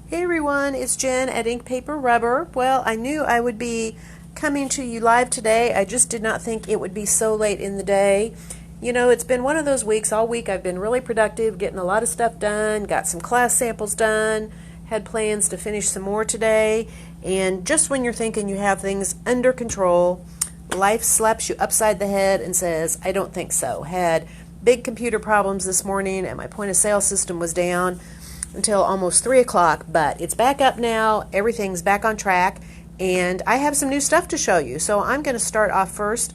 Hey everyone, it's Jen at Ink Paper Rubber. Well, I knew I would be coming to you live today. I just did not think it would be so late in the day. You know, it's been one of those weeks. All week I've been really productive, getting a lot of stuff done, got some class samples done, had plans to finish some more today, and just when you're thinking you have things under control, life slaps you upside the head and says, I don't think so. Had big computer problems this morning and my point of sale system was down until almost 3 o'clock, but it's back up now. Everything's back on track, and I have some new stuff to show you. So I'm going to start off first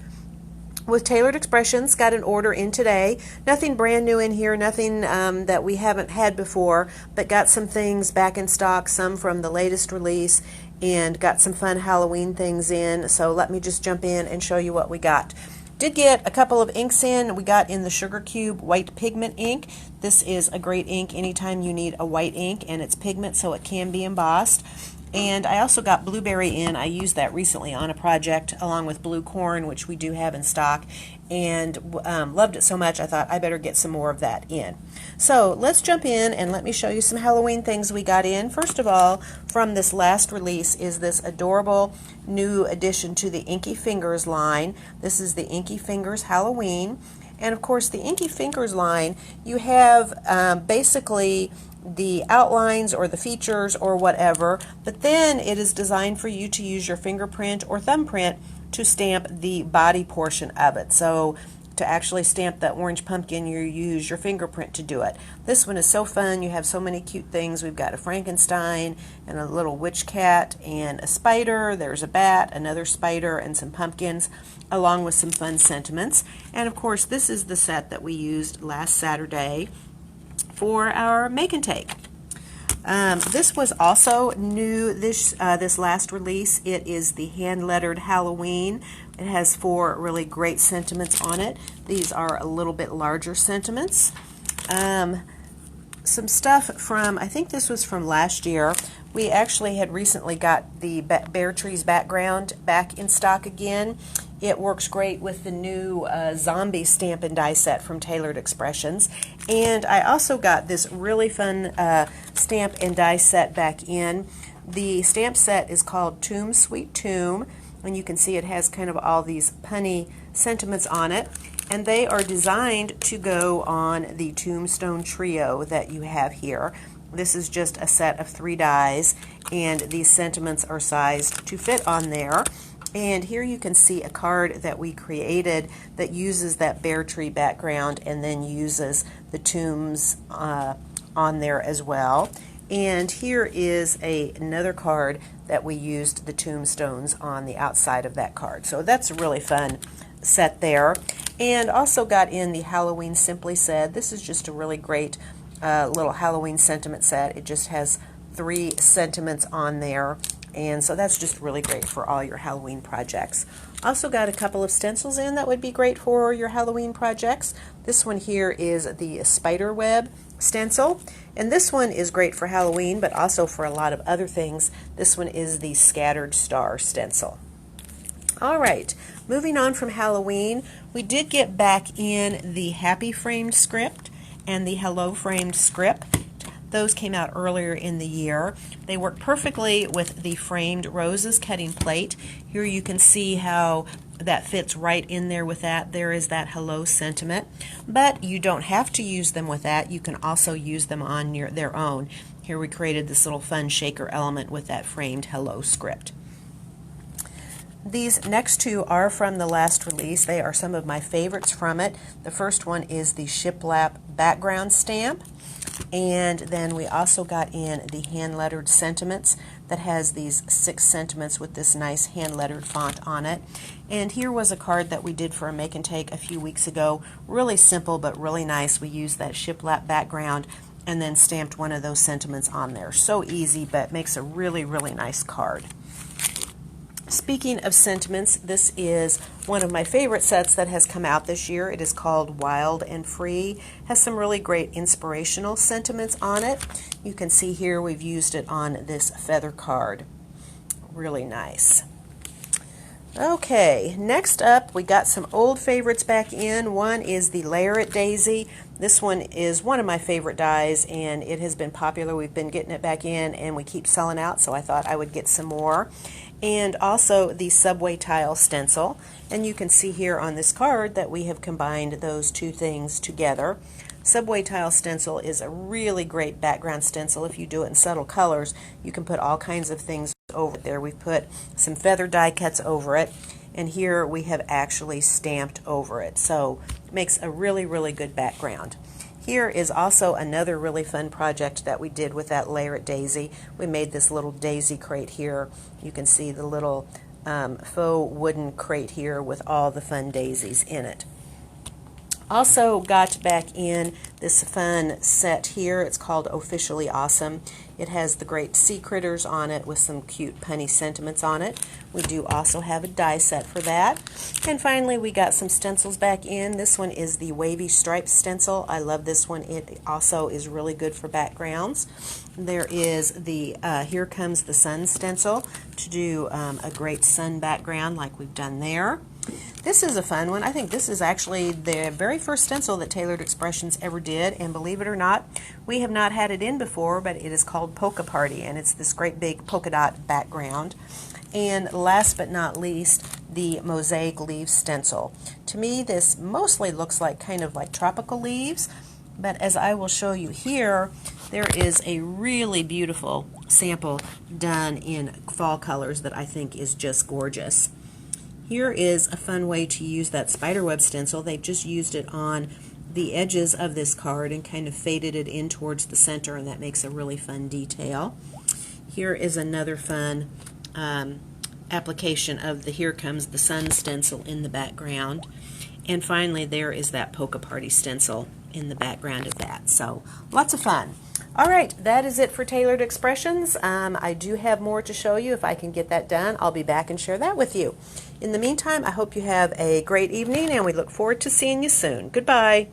with Tailored Expressions. Got an order in today. Nothing brand new in here, nothing that we haven't had before, but got some things back in stock, some from the latest release, and got some fun Halloween things in. So let me just jump in and show you what we got. Did get a couple of inks in. We got in the Sugar Cube white pigment ink. This is a great ink anytime you need a white ink, and it's pigment so it can be embossed. And I also got blueberry in. I used that recently on a project along with blue corn, which we do have in stock, and loved it so much I thought I better get some more of that in. So let's jump in and let me show you some Halloween things we got in. First of all, from this last release is this adorable new addition to the Inky Fingers line. This is the Inky Fingers Halloween. And of course, the Inky Fingers line, you have basically the outlines or the features or whatever, but then it is designed for you to use your fingerprint or thumbprint to stamp the body portion of it. So to actually stamp that orange pumpkin, you use your fingerprint to do it. This one is so fun. You have so many cute things. We've got a Frankenstein and a little witch cat and a spider. There's a bat, another spider, and some pumpkins, along with some fun sentiments. And of course, this is the set that we used last Saturday for our make and take. This was also new this last release. It is the hand-lettered Halloween. It has 4 really great sentiments on it. These are a little bit larger sentiments. Some stuff from, I think this was from last year. We actually had recently got the Bear Trees background back in stock again. It works great with the new zombie stamp and die set from Tailored Expressions. And I also got this really fun stamp and die set back in. The stamp set is called Tomb Sweet Tomb, and you can see it has kind of all these punny sentiments on it. And they are designed to go on the Tombstone trio that you have here. This is just a set of 3 dies, and these sentiments are sized to fit on there. And here you can see a card that we created that uses that bear tree background and then uses the tombs on there as well. And here is another card that we used the tombstones on the outside of that card. So that's a really fun set there. And also got in the Halloween Simply Said. This is just a really great little Halloween sentiment set. It just has 3 sentiments on there. And so that's just really great for all your Halloween projects. Also got a couple of stencils in that would be great for your Halloween projects. This one here is the spider web stencil, and this one is great for Halloween but also for a lot of other things. This one is the scattered star stencil. Alright, moving on from Halloween, we did get back in the Happy Framed script and the Hello Framed script. Those came out earlier in the year. They work perfectly with the framed roses cutting plate. Here you can see how that fits right in there with that. There is that hello sentiment. But you don't have to use them with that. You can also use them on their own. Here we created this little fun shaker element with that framed hello script. These next 2 are from the last release. They are some of my favorites from it. The first one is the shiplap background stamp. And then we also got in the hand-lettered sentiments that has these 6 sentiments with this nice hand-lettered font on it. And here was a card that we did for a make and take a few weeks ago. Really simple but really nice. We used that shiplap background and then stamped one of those sentiments on there. So easy, but makes a really, really nice card. Speaking of sentiments, this is one of my favorite sets that has come out this year. It is called Wild and Free. Has some really great inspirational sentiments on it. You can see here we've used it on this feather card. Really nice. Okay, next up we got some old favorites back in. One is the Layer It Daisy. This one is one of my favorite dies, and it has been popular. We've been getting it back in and we keep selling out, so I thought I would get some more. And also the Subway Tile Stencil. And you can see here on this card that we have combined those two things together. Subway Tile Stencil is a really great background stencil. If you do it in subtle colors, you can put all kinds of things over there. We've put some feather die cuts over it, and here we have actually stamped over it. So it makes a really, really good background. Here is also another really fun project that we did with that Layer It Daisy. We made this little daisy crate here. You can see the little faux wooden crate here with all the fun daisies in it. Also got back in this fun set here. It's called Officially Awesome. It has the great sea critters on it with some cute punny sentiments on it. We do also have a die set for that. And finally we got some stencils back in. This one is the Wavy Stripe stencil. I love this one. It also is really good for backgrounds. There is the Here Comes the Sun stencil to do a great sun background like we've done there. This is a fun one. I think this is actually the very first stencil that Tailored Expressions ever did, and believe it or not, we have not had it in before, but it is called Polka Party, and it's this great big polka dot background. And last but not least, the Mosaic Leaves stencil. To me, this mostly looks like kind of like tropical leaves, but as I will show you here, there is a really beautiful sample done in fall colors that I think is just gorgeous. Here is a fun way to use that spiderweb stencil. They've just used it on the edges of this card and kind of faded it in towards the center, and that makes a really fun detail. Here is another fun application of the Here Comes the Sun stencil in the background. And finally, there is that Polka Party stencil in the background of that. So lots of fun. All right, that is it for Tailored Expressions. I do have more to show you. If I can get that done, I'll be back and share that with you. In the meantime, I hope you have a great evening, and we look forward to seeing you soon. Goodbye.